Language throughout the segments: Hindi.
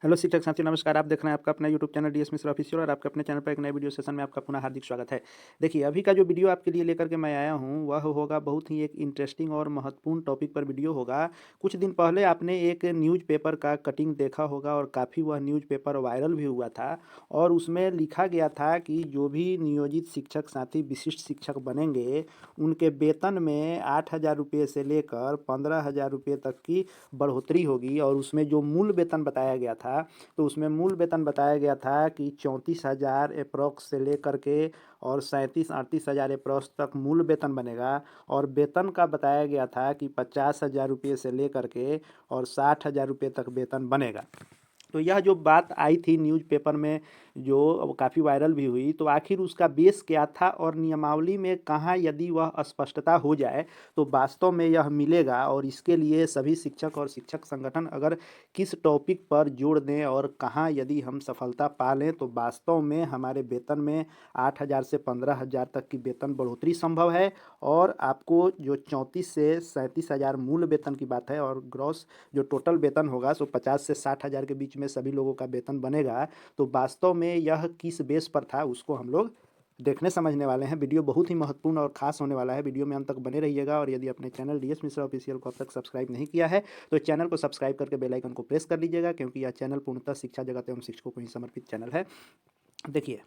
हेलो शिक्षक साथियों, नमस्कार। आप देख रहे हैं आपका अपना YouTube channel DS Mishra official और आपके अपने चैनल पर एक नए वीडियो सेशन में आपका पुनः हार्दिक स्वागत है। देखिए, अभी का जो वीडियो आपके लिए लेकर के मैं आया हूं वह होगा बहुत ही एक इंटरेस्टिंग और महत्वपूर्ण टॉपिक पर वीडियो होगा। कुछ दिन पहले आपने एक न्यूज़पेपर का कटिंग देखा होगा और काफ़ी वह न्यूज़पेपर वायरल भी हुआ था और उसमें लिखा गया था कि जो भी नियोजित शिक्षक साथी विशिष्ट शिक्षक बनेंगे उनके वेतन में 8,000 रुपये से लेकर 15,000 रुपये तक की बढ़ोतरी होगी। और उसमें जो मूल वेतन बताया गया था, तो उसमें मूल वेतन बताया गया था कि 34,000 अप्रॉक्स से लेकर के और 37-38,000 अप्रॉक्स तक मूल वेतन बनेगा। और वेतन का बताया गया था कि 50,000 रुपये से लेकर के और 60,000 रुपये तक वेतन बनेगा। तो यह जो बात आई थी न्यूज़पेपर में, जो काफ़ी वायरल भी हुई, तो आखिर उसका बेस क्या था और नियमावली में कहाँ यदि वह स्पष्टता हो जाए तो वास्तव में यह मिलेगा। और इसके लिए सभी शिक्षक और शिक्षक संगठन अगर किस टॉपिक पर जोड़ दें और कहाँ यदि हम सफलता पा लें तो वास्तव में हमारे वेतन में 8,000 से 15,000 तक की वेतन बढ़ोतरी संभव है। और आपको जो 34 से 37,000 मूल वेतन की बात है और ग्रॉस जो टोटल वेतन होगा सो 50 से 60,000 के बीच में सभी लोगों का वेतन बनेगा। तो वास्तव में यह किस बेस पर था उसको हम लोग देखने समझने वाले हैं। वीडियो बहुत ही महत्वपूर्ण और खास होने वाला है। वीडियो में अंत तक बने रहिएगा और यदि अपने चैनल डीएस मिश्रा ऑफिशियल को अब तक सब्सक्राइब नहीं किया है तो चैनल को सब्सक्राइब करके बेल आइकन को प्रेस कर लीजिएगा, क्योंकि यह चैनल पूर्णतः शिक्षा जगत एवं शिक्षकों को ही समर्पित चैनल है। देखिए,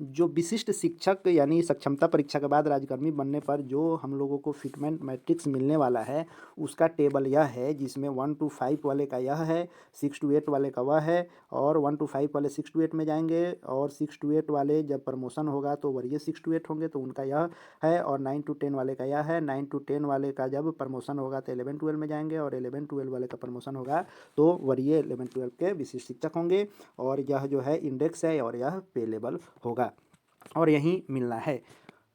जो विशिष्ट शिक्षक यानी सक्षमता परीक्षा के बाद राजकर्मी बनने पर जो हम लोगों को फिटमेंट मैट्रिक्स मिलने वाला है उसका टेबल यह है, जिसमें 1 to 5 वाले का यह है, 6 to 8 वाले का वह है। और 1 to 5 वाले 6 to 8 में जाएंगे और 6 to 8 वाले जब प्रमोशन होगा तो वरीय 6 to 8 होंगे तो उनका यह है। और 9 to 10 वाले का यह है। 9 to 10 वाले का जब प्रमोशन होगा तो 11-12 में जाएंगे और 11-12 वाले का प्रमोशन होगा तो वरीय 11-12 के विशिष्ट शिक्षक होंगे। और यह जो है इंडेक्स है और यह पे लेवल होगा और यहीं मिलना है।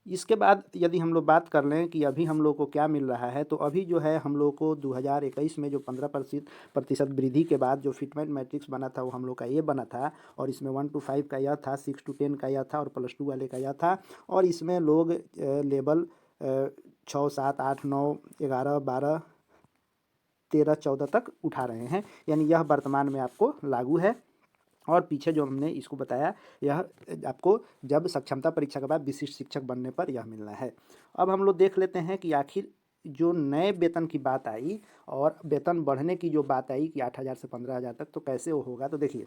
इसके बाद यदि हम लोग बात कर लें कि अभी हम लोग को क्या मिल रहा है, तो अभी जो है हम लोग को 2021 में जो 15% वृद्धि के बाद जो फिटमेंट मैट्रिक्स बना था वो हम लोग का ये बना था। और इसमें 1 to 5 का यह था, 6 to 10 का यह था और +2 वाले का यह था। और इसमें लोग लेवल 6, 7, 8, 9, 11, 12, 13, 14 तक उठा रहे हैं, यानी यह वर्तमान में आपको लागू है। और पीछे जो हमने इसको बताया यह आपको जब सक्षमता परीक्षा के बाद विशिष्ट शिक्षक बनने पर यह मिलना है। अब हम लोग देख लेते हैं कि आखिर जो नए वेतन की बात आई और वेतन बढ़ने की जो बात आई कि 8,000 से 15,000 तक, तो कैसे वो होगा। तो देखिए,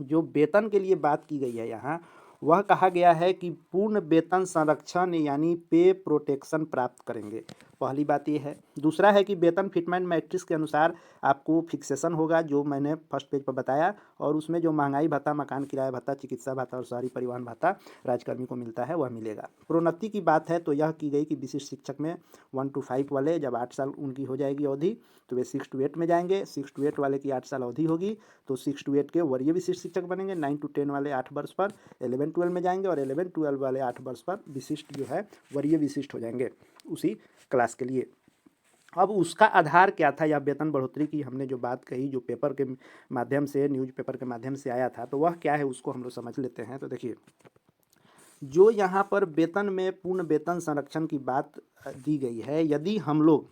जो वेतन के लिए बात की गई है यहाँ, वह कहा गया है कि पूर्ण वेतन संरक्षण यानी पे प्रोटेक्शन प्राप्त करेंगे। पहली बात ये है। दूसरा है कि वेतन फिटमेंट मैट्रिक्स के अनुसार आपको फिक्सेशन होगा, जो मैंने फर्स्ट पेज पर बताया। और उसमें जो महंगाई भत्ता, मकान किराया भत्ता, चिकित्सा भत्ता और शहरी परिवहन भत्ता राजकर्मी को मिलता है वह मिलेगा। प्रोन्नति की बात है तो यह की गई कि विशिष्ट शिक्षक में 1 to 5 वाले जब 8 साल उनकी हो जाएगी अवधि तो वे 6 to 8 में जाएंगे। 6 to 8 वाले की 8 साल अवधि होगी तो 6 to 8 के वरीय विशिष्ट शिक्षक बनेंगे। 9 to 10 वाले 8 वर्ष पर 11-12 में जाएंगे और 11-12 वाले 8 वर्ष पर विशिष्ट जो है वरीय विशिष्ट हो जाएंगे उसी क्लास के लिए। अब उसका आधार क्या था, या वेतन बढ़ोतरी की हमने जो बात कही जो पेपर के माध्यम से, न्यूज़पेपर के माध्यम से आया था, तो वह क्या है उसको हम लोग समझ लेते हैं। तो देखिए, जो यहाँ पर वेतन में पूर्ण वेतन संरक्षण की बात दी गई है, यदि हम लोग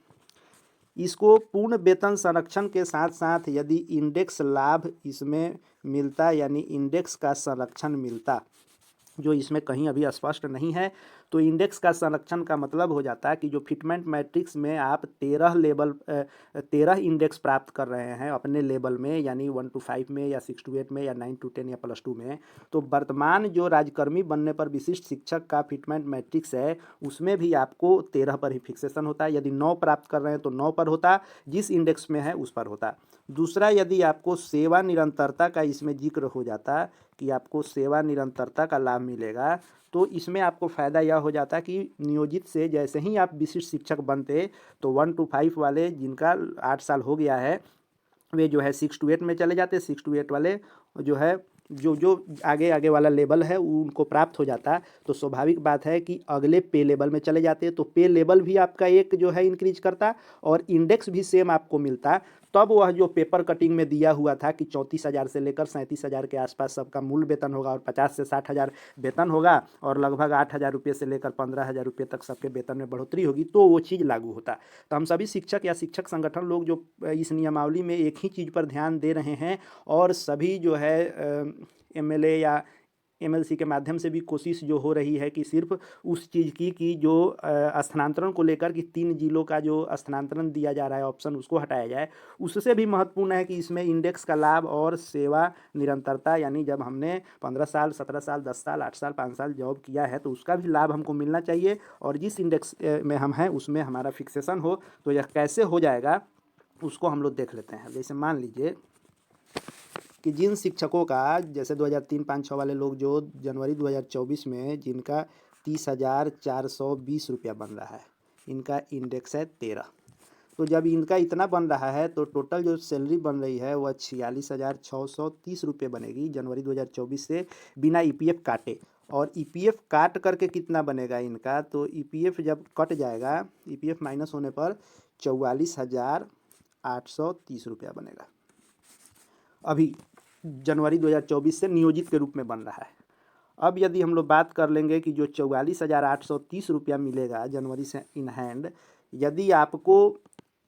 इसको पूर्ण वेतन संरक्षण के साथ साथ यदि इंडेक्स लाभ इसमें मिलता, यानी इंडेक्स का संरक्षण मिलता, जो इसमें कहीं अभी स्पष्ट नहीं है, तो इंडेक्स का संरक्षण का मतलब हो जाता है कि जो फिटमेंट मैट्रिक्स में आप 13 इंडेक्स प्राप्त कर रहे हैं अपने लेवल में, यानी 1 to 5 में या 6 to 8 में या 9 to 10 या +2 में, तो वर्तमान जो राजकर्मी बनने पर विशिष्ट शिक्षक का फिटमेंट मैट्रिक्स है उसमें भी आपको 13 पर ही फिक्सेशन होता है। यदि 9 प्राप्त कर रहे हैं तो 9 पर होता, जिस इंडेक्स में है उस पर होता। दूसरा, यदि आपको सेवा निरंतरता का इसमें जिक्र हो जाता कि आपको सेवा निरंतरता का लाभ मिलेगा, तो इसमें आपको फ़ायदा यह हो जाता कि नियोजित से जैसे ही आप विशिष्ट शिक्षक बनते तो 1 to 5 वाले जिनका 8 साल हो गया है वे जो है 6 to 8 में चले जाते। 6 to 8 वाले जो है जो जो आगे आगे वाला लेवल है उनको प्राप्त हो जाता। तो स्वाभाविक बात है कि अगले पे लेवल में चले जाते, तो पे लेवल भी आपका एक जो है इंक्रीज करता और इंडेक्स भी सेम आपको मिलता। तब वह जो पेपर कटिंग में दिया हुआ था कि 34,000 से लेकर 37,000 के आसपास सबका मूल वेतन होगा और 50 से 60,000 वेतन होगा और लगभग 8,000 रुपये से लेकर 15,000 रुपये तक सबके वेतन में बढ़ोतरी होगी, तो वो चीज़ लागू होता। तो हम सभी शिक्षक या शिक्षक संगठन लोग जो इस नियमावली में एक ही चीज़ पर ध्यान दे रहे हैं और सभी जो है एमएलए या एमएलसी के माध्यम से भी कोशिश जो हो रही है कि सिर्फ उस चीज़ की कि जो स्थानांतरण को लेकर कि 3 जिलों का जो स्थानांतरण दिया जा रहा है ऑप्शन, उसको हटाया जाए। उससे भी महत्वपूर्ण है कि इसमें इंडेक्स का लाभ और सेवा निरंतरता, यानी जब हमने 15 साल, 17 साल, 10 साल, 8 साल, 5 साल जॉब किया है तो उसका भी लाभ हमको मिलना चाहिए और जिस इंडेक्स में हम हैं उसमें हमारा फिक्सेशन हो। तो यह कैसे हो जाएगा उसको हम लोग देख लेते हैं। जैसे मान लीजिए कि जिन शिक्षकों का जैसे 2003, 5, 6 वाले लोग जो जनवरी 2024 में जिनका 30,420 रुपया बन रहा है, इनका इंडेक्स है 13। तो जब इनका इतना बन रहा है तो टोटल जो सैलरी बन रही है वह 46,630 रुपये बनेगी जनवरी 2024 से, बिना ईपीएफ काटे। और ईपीएफ काट करके कितना बनेगा इनका, तो ईपीएफ जब कट जाएगा, ईपीएफ माइनस होने पर 44,830 रुपया बनेगा। अभी जनवरी 2024 से नियोजित के रूप में बन रहा है। अब यदि हम लोग बात कर लेंगे कि जो 44,830 रुपया मिलेगा जनवरी से इन हैंड, यदि आपको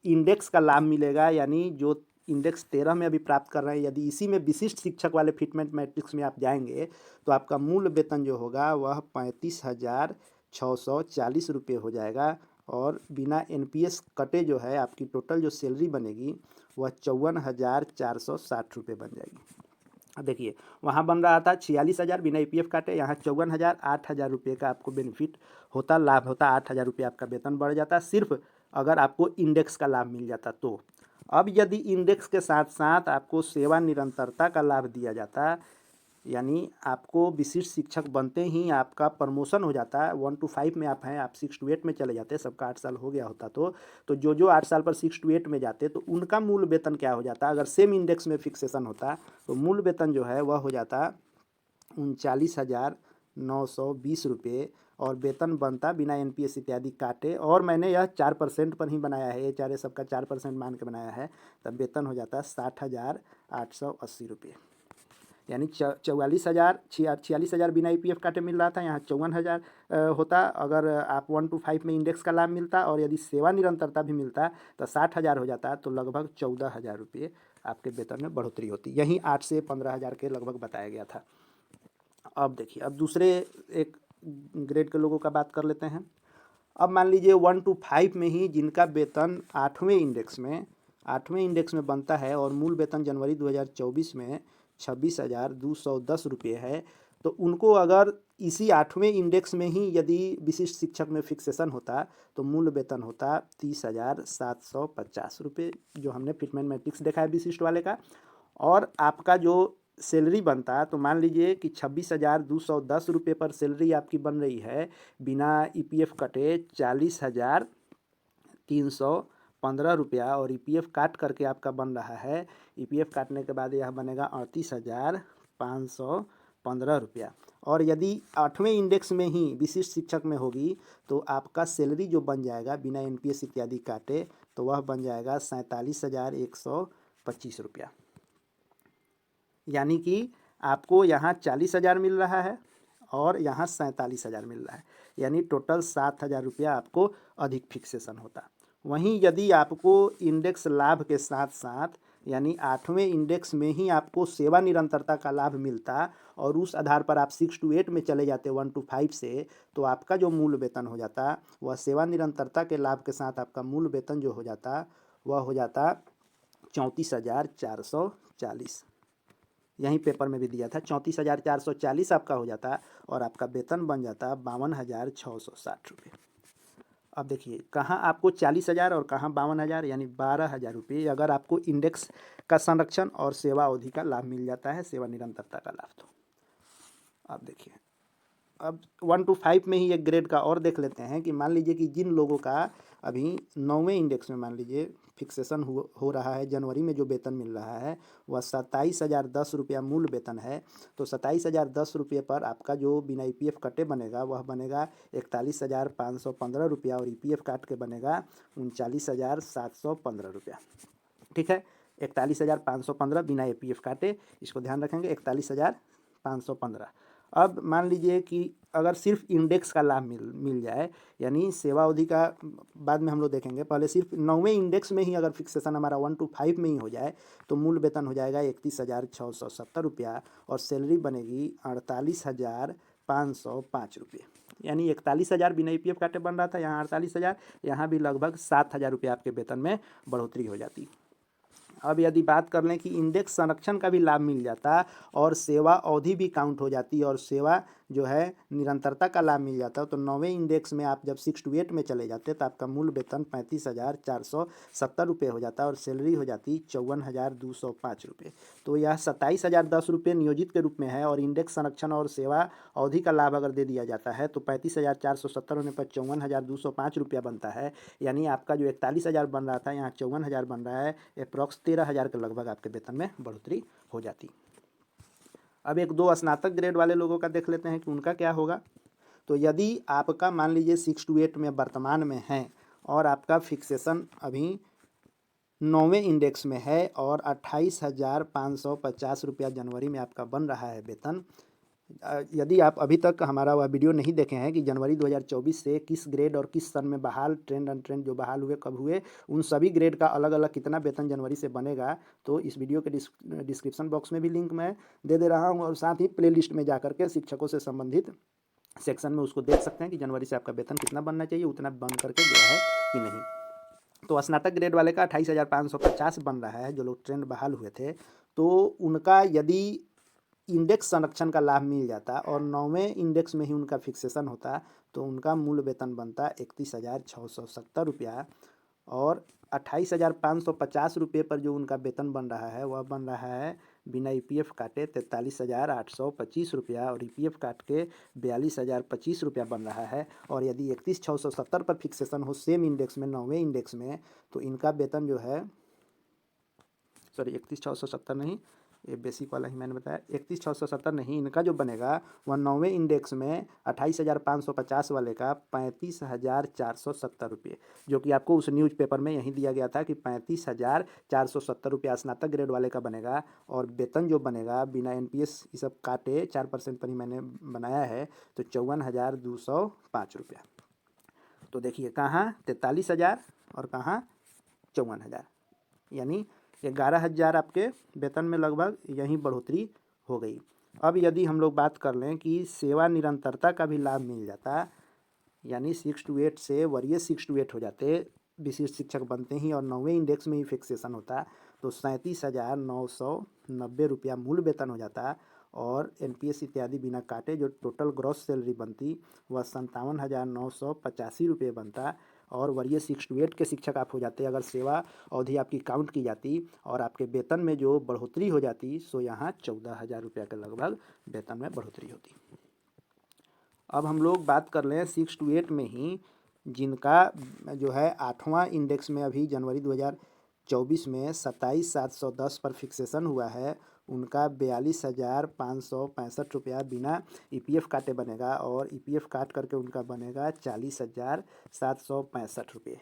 इंडेक्स का लाभ मिलेगा, यानी जो इंडेक्स 13 में अभी प्राप्त कर रहे हैं, यदि इसी में विशिष्ट शिक्षक वाले फिटमेंट मैट्रिक्स में आप जाएंगे तो आपका मूल वेतन जो होगा वह 35,640 रुपये हो जाएगा और बिना एनपीएस कटे जो है आपकी टोटल जो सैलरी बनेगी वह 54,460 रुपये बन जाएगी। देखिए वहाँ बन रहा था 46,000 बिना ईपीएफ काटे, यहाँ 54,000, 8,000 रुपये का आपको बेनिफिट होता, लाभ होता, 8,000 रुपये आपका वेतन बढ़ जाता सिर्फ अगर आपको इंडेक्स का लाभ मिल जाता तो। अब यदि इंडेक्स के साथ साथ आपको सेवा निरंतरता का लाभ दिया जाता, यानी आपको विशिष्ट शिक्षक बनते ही आपका प्रमोशन हो जाता, 1 to 5 में आप हैं, आप 6 to 8 में चले जाते, सबका 8 साल हो गया होता तो जो 8 साल पर 6 to 8 में जाते तो उनका मूल वेतन क्या हो जाता, अगर सेम इंडेक्स में फिक्सेशन होता तो मूल वेतन जो है वह हो जाता 39,920 रुपये और वेतन बनता बिना एनपीएस इत्यादि काटे। और मैंने यह 4% पर ही बनाया है, ये चारे सबका 4% मान के बनाया है, तब वेतन हो जाता 60,880 रुपये। यानी 46,000 बिना ईपीएफ काटे मिल रहा था, यहाँ 54,000 होता अगर आप 1 to 5 में इंडेक्स का लाभ मिलता, और यदि सेवा निरंतरता भी मिलता तो 60,000 हो जाता, तो लगभग 14,000 रुपये आपके वेतन में बढ़ोतरी होती। यहीं 8 से 15,000 के लगभग बताया गया था। अब देखिए, अब दूसरे एक ग्रेड के लोगों का बात कर लेते हैं। अब मान लीजिए 1 to 5 में ही जिनका वेतन 8वें इंडेक्स में बनता है और मूल वेतन जनवरी 2024 में 26,210 रुपये है, तो उनको अगर इसी 8वें इंडेक्स में ही यदि विशिष्ट शिक्षक में फिक्सेशन होता तो मूल वेतन होता 30,750 रुपये, जो हमने फिटमेंट मैट्रिक्स देखा है विशिष्ट वाले का। और आपका जो सैलरी बनता, तो मान लीजिए कि 26,210 रुपये पर सैलरी आपकी बन रही है बिना ईपीएफ कटे 40,315 रुपया, और ईपीएफ काट करके आपका बन रहा है, ईपीएफ काटने के बाद यह बनेगा 38,515 रुपया। और यदि 8वें इंडेक्स में ही विशिष्ट शिक्षक में होगी तो आपका सैलरी जो बन जाएगा बिना एनपीएस इत्यादि काटे तो वह बन जाएगा 47,125 रुपया। यानी कि आपको यहाँ 40,000 मिल रहा है और यहाँ 47,000 मिल रहा है, यानी टोटल 7,000 रुपया आपको अधिक फिक्सेशन होता। वहीं यदि आपको इंडेक्स लाभ के साथ साथ यानी 8वें इंडेक्स में ही आपको सेवा निरंतरता का लाभ मिलता और उस आधार पर आप 6 to 8 में चले जाते 1 to 5 से, तो आपका जो मूल वेतन हो जाता वह सेवा निरंतरता के लाभ के साथ आपका मूल वेतन जो हो जाता वह हो जाता 34,440। यहीं पेपर में भी दिया था 34,440 आपका हो जाता और आपका वेतन बन जाता 52,660 रुपये। अब देखिए कहाँ आपको 40,000 और कहाँ 52,000, यानी 12,000 रुपये अगर आपको इंडेक्स का संरक्षण और सेवा अवधि का लाभ मिल जाता है, सेवा निरंतरता का लाभ। तो अब देखिए, अब 1 to 5 में ही एक ग्रेड का और देख लेते हैं कि मान लीजिए कि जिन लोगों का अभी 9वें इंडेक्स में मान लीजिए फिक्सेशन हो रहा है, जनवरी में जो वेतन मिल रहा है वह 27,010 रुपया मूल वेतन है, तो 27,010 रुपये पर आपका जो बिना ईपीएफ कटे बनेगा वह बनेगा 41,515 रुपया और ईपीएफ काट के बनेगा 39,715 रुपया। ठीक है, 41,515 बिना APF काटे, इसको ध्यान रखेंगे 41,515। अब मान लीजिए कि अगर सिर्फ इंडेक्स का लाभ मिल जाए, यानी सेवा अवधि का बाद में हम लोग देखेंगे, पहले सिर्फ 9वें इंडेक्स में ही अगर फिक्सेशन हमारा 1 to 5 में ही हो जाए तो मूल वेतन हो जाएगा 31,670 रुपया और सैलरी बनेगी 48,505 रुपये। यानी 41,000 बिना EPF काटे बन रहा था, यहाँ 48,000, यहाँ भी लगभग 7,000 रुपये आपके वेतन में बढ़ोतरी हो जाती। अब यदि बात कर लें कि इंडेक्स संरक्षण का भी लाभ मिल जाता और सेवा अवधि भी काउंट हो जाती और सेवा जो है निरंतरता का लाभ मिल जाता, तो 9वें इंडेक्स में आप जब 6 to 8 में चले जाते तो आपका मूल वेतन 35,470 रुपये हो जाता और सैलरी हो जाती 54,205 रुपये। तो यह 27,010 रुपये नियोजित के रूप में है और इंडेक्स संरक्षण और सेवा अवधि का लाभ अगर दे दिया जाता है तो 35,470 होने पर 54,205 रुपया बनता है। यानी आपका जो 41,000 बन रहा था, यहाँ 54,000 बन रहा है, अप्रॉक्स 13,000 के लगभग आपके वेतन में बढ़ोतरी हो जाती। अब एक दो स्नातक ग्रेड वाले लोगों का देख लेते हैं कि उनका क्या होगा। तो यदि आपका मान लीजिए 6 to 8 में वर्तमान में है और आपका फिक्सेशन अभी 9वें इंडेक्स में है और 28,550 रुपया जनवरी में आपका बन रहा है वेतन। यदि आप अभी तक हमारा वह वीडियो नहीं देखे हैं कि जनवरी 2024 से किस ग्रेड और किस सन में बहाल, ट्रेंड अनट्रेंड जो बहाल हुए कब हुए, उन सभी ग्रेड का अलग अलग कितना वेतन जनवरी से बनेगा, तो इस वीडियो के डिस्क्रिप्शन बॉक्स में भी लिंक मैं दे रहा हूं और साथ ही प्लेलिस्ट में जाकर के शिक्षकों से संबंधित सेक्शन में उसको देख सकते हैं कि जनवरी से आपका वेतन कितना बनना चाहिए, उतना बन करके गया है कि नहीं। तो स्नातक ग्रेड वाले का 28,550 बन रहा है, जो लोग ट्रेंड बहाल हुए थे, तो उनका यदि इंडेक्स संरक्षण का लाभ मिल जाता और 9वें इंडेक्स में ही उनका फिक्सेशन होता तो उनका मूल वेतन बनता 31,670 रुपया और 28,550 रुपये पर जो उनका वेतन बन रहा है वह बन रहा है बिना EPF काटे 43,825 रुपया और EPF काट के 42,025 रुपया बन रहा है। और यदि 31,670 पर फिक्सेशन हो सेम इंडेक्स में, 9वें इंडेक्स में, तो इनका वेतन जो है, सॉरी 31,670 नहीं, ये बेसिक वाला ही मैंने बताया, 31,670 नहीं, इनका जो बनेगा वह 9वें इंडेक्स में 28,550 वाले का 35,470 रुपये, जो कि आपको उस न्यूज़पेपर में यही दिया गया था कि 35,470 रुपया स्नातक ग्रेड वाले का बनेगा और वेतन जो बनेगा बिना NPS ये सब काटे 4% पर ही मैंने बनाया है, तो 54,205 रुपया। तो देखिए कहाँ 43,000 और कहाँ 54,000, यानी 11,000 आपके वेतन में लगभग यहीं बढ़ोतरी हो गई। अब यदि हम लोग बात कर लें कि सेवा निरंतरता का भी लाभ मिल जाता, यानी 6 to 8 से वरीय 6 to 8 हो जाते, विशिष्ट शिक्षक बनते ही और 9वें इंडेक्स में ही फिक्सेशन होता, तो 37,990 रुपया मूल वेतन हो जाता और NPS इत्यादि बिना काटे जो टोटल ग्रॉस सैलरी बनती वह 57,985 रुपये बनता और वरीय 6 to 8 के शिक्षक आप हो जाते अगर सेवा अवधि आपकी काउंट की जाती और आपके वेतन में जो बढ़ोतरी हो जाती, सो यहाँ 14,000 रुपया के लगभग वेतन में बढ़ोतरी होती। अब हम लोग बात कर लें 6 to 8 में ही जिनका जो है 8वां इंडेक्स में अभी जनवरी 2024 में 27,710 पर फिक्सेशन हुआ है, उनका 42,565 रुपया बिना EPF काटे बनेगा और EPF काट करके उनका बनेगा 40,765 रुपये।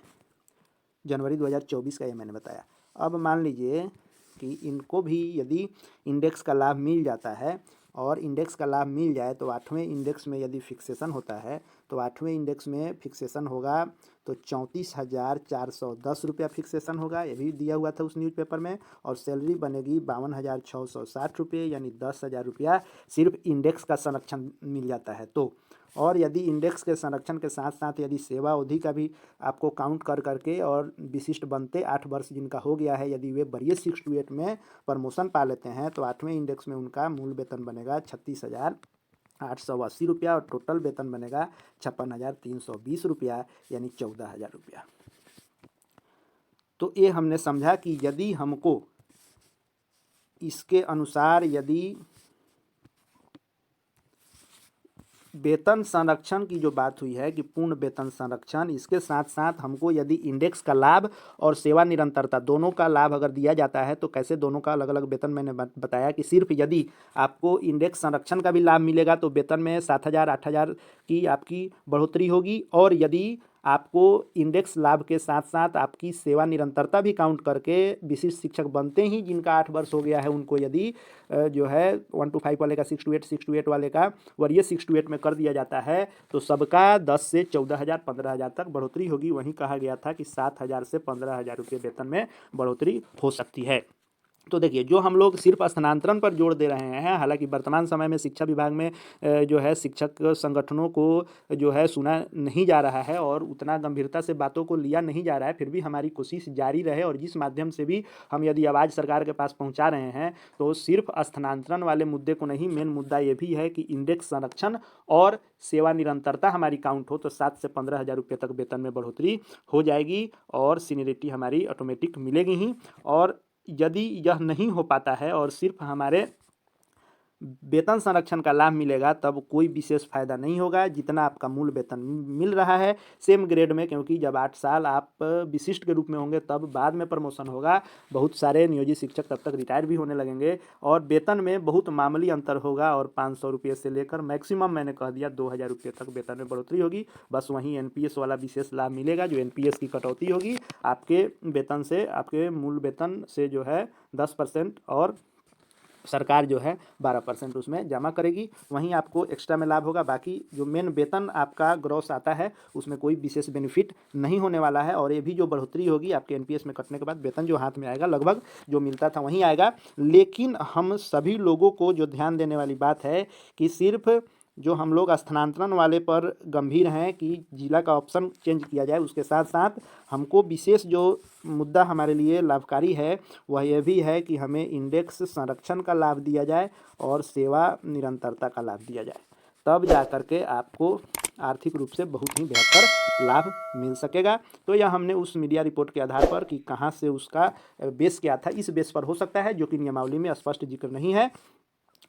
जनवरी 2024 का ये मैंने बताया। अब मान लीजिए कि इनको भी यदि इंडेक्स का लाभ मिल जाता है और इंडेक्स का लाभ मिल जाए तो 8वें इंडेक्स में यदि फिक्सेशन होता है तो 8वें इंडेक्स में फिक्सेशन होगा तो 34,410 रुपया फिक्सेशन होगा, ये भी दिया हुआ था उस न्यूज़पेपर में, और सैलरी बनेगी 52,660 रुपये, यानी 10,000 रुपया सिर्फ इंडेक्स का संरक्षण मिल जाता है तो। और यदि इंडेक्स के संरक्षण के साथ साथ यदि सेवा अवधि का भी आपको काउंट कर करके और विशिष्ट बनते 8 वर्ष जिनका हो गया है, यदि वे वरीय 6 to 8 में प्रमोशन पा लेते हैं तो 8वें इंडेक्स में उनका मूल वेतन बनेगा 36,880 रुपया और टोटल वेतन बनेगा 56,320 रुपया, यानी 14,000 रुपया। तो ये हमने समझा कि यदि हमको इसके अनुसार यदि वेतन संरक्षण की जो बात हुई है कि पूर्ण वेतन संरक्षण, इसके साथ साथ हमको यदि इंडेक्स का लाभ और सेवा निरंतरता दोनों का लाभ अगर दिया जाता है तो कैसे दोनों का अलग अलग वेतन, मैंने बताया कि सिर्फ यदि आपको इंडेक्स संरक्षण का भी लाभ मिलेगा तो वेतन में 7,000 8,000 की आपकी बढ़ोतरी होगी और यदि आपको इंडेक्स लाभ के साथ साथ आपकी सेवा निरंतरता भी काउंट करके विशिष्ट शिक्षक बनते ही जिनका 8 वर्ष हो गया है उनको यदि जो है 1 to 5 वाले का 6 to 8 वाले का वरीय 6 to 8 में कर दिया जाता है तो सबका 10 से 14,000 15,000 तक बढ़ोतरी होगी। वहीं कहा गया था कि 7,000 से 15,000 रुपये वेतन में बढ़ोतरी हो सकती है। तो देखिए जो हम लोग सिर्फ स्थानांतरण पर जोर दे रहे हैं, हालांकि वर्तमान समय में शिक्षा विभाग में जो है शिक्षक संगठनों को जो है सुना नहीं जा रहा है और उतना गंभीरता से बातों को लिया नहीं जा रहा है, फिर भी हमारी कोशिश जारी रहे और जिस माध्यम से भी हम यदि आवाज़ सरकार के पास पहुंचा रहे हैं तो सिर्फ स्थानांतरण वाले मुद्दे को नहीं, मेन मुद्दा ये भी है कि इंडेक्स संरक्षण और सेवा निरंतरता हमारी काउंट हो तो 7 से 15,000 रुपये तक वेतन में बढ़ोतरी हो जाएगी और सीनियरिटी हमारी ऑटोमेटिक मिलेगी ही। और यदि यह नहीं हो पाता है और सिर्फ हमारे वेतन संरक्षण का लाभ मिलेगा तब कोई विशेष फायदा नहीं होगा जितना आपका मूल वेतन मिल रहा है सेम ग्रेड में, क्योंकि जब 8 साल आप विशिष्ट के रूप में होंगे तब बाद में प्रमोशन होगा। बहुत सारे नियोजित शिक्षक तब तक रिटायर भी होने लगेंगे और वेतन में बहुत मामूली अंतर होगा और 500 रुपये से लेकर मैक्सिमम मैंने कह दिया 2,000 रुपये तक वेतन में बढ़ोतरी होगी। बस वहीं NPS वाला विशेष लाभ मिलेगा जो NPS की कटौती होगी आपके वेतन से, आपके मूल वेतन से जो है 10% और सरकार जो है 12% उसमें जमा करेगी। वहीं आपको एक्स्ट्रा में लाभ होगा, बाकी जो मेन वेतन आपका ग्रॉस आता है उसमें कोई विशेष बेनिफिट नहीं होने वाला है। और ये भी जो बढ़ोतरी होगी आपके NPS में कटने के बाद वेतन जो हाथ में आएगा लगभग जो मिलता था वहीं आएगा। लेकिन हम सभी लोगों को जो ध्यान देने वाली बात है कि सिर्फ जो हम लोग स्थानांतरण वाले पर गंभीर हैं कि जिला का ऑप्शन चेंज किया जाए, उसके साथ साथ हमको विशेष जो मुद्दा हमारे लिए लाभकारी है वह यह भी है कि हमें इंडेक्स संरक्षण का लाभ दिया जाए और सेवा निरंतरता का लाभ दिया जाए, तब जा कर के आपको आर्थिक रूप से बहुत ही बेहतर लाभ मिल सकेगा। तो यह हमने उस मीडिया रिपोर्ट के आधार पर कि कहाँ से उसका बेस क्या था, इस बेस पर हो सकता है जो कि नियमावली में स्पष्ट जिक्र नहीं है।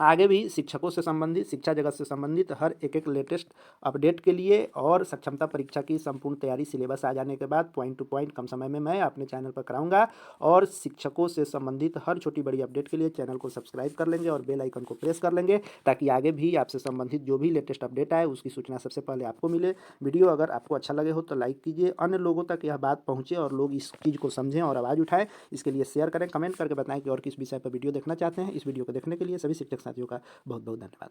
आगे भी शिक्षकों से संबंधित, शिक्षा जगत से संबंधित हर एक लेटेस्ट अपडेट के लिए और सक्षमता परीक्षा की संपूर्ण तैयारी सिलेबस आ जाने के बाद पॉइंट टू पॉइंट कम समय में मैं अपने चैनल पर कराऊंगा। और शिक्षकों से संबंधित हर छोटी बड़ी अपडेट के लिए चैनल को सब्सक्राइब कर लेंगे और बेल आइकन को प्रेस कर लेंगे ताकि आगे भी आपसे संबंधित जो भी लेटेस्ट अपडेट आए उसकी सूचना सबसे पहले आपको मिले। वीडियो अगर आपको अच्छा लगे हो तो लाइक कीजिए, अन्य लोगों तक यह बात पहुँचे और लोग इस चीज़ को समझें और आवाज़ उठाएं। इसके लिए शेयर करें, कमेंट करके बताएं कि और किस विषय पर वीडियो देखना चाहते हैं। इस वीडियो को देखने के लिए सभी शिक्षक साथियों का बहुत बहुत धन्यवाद।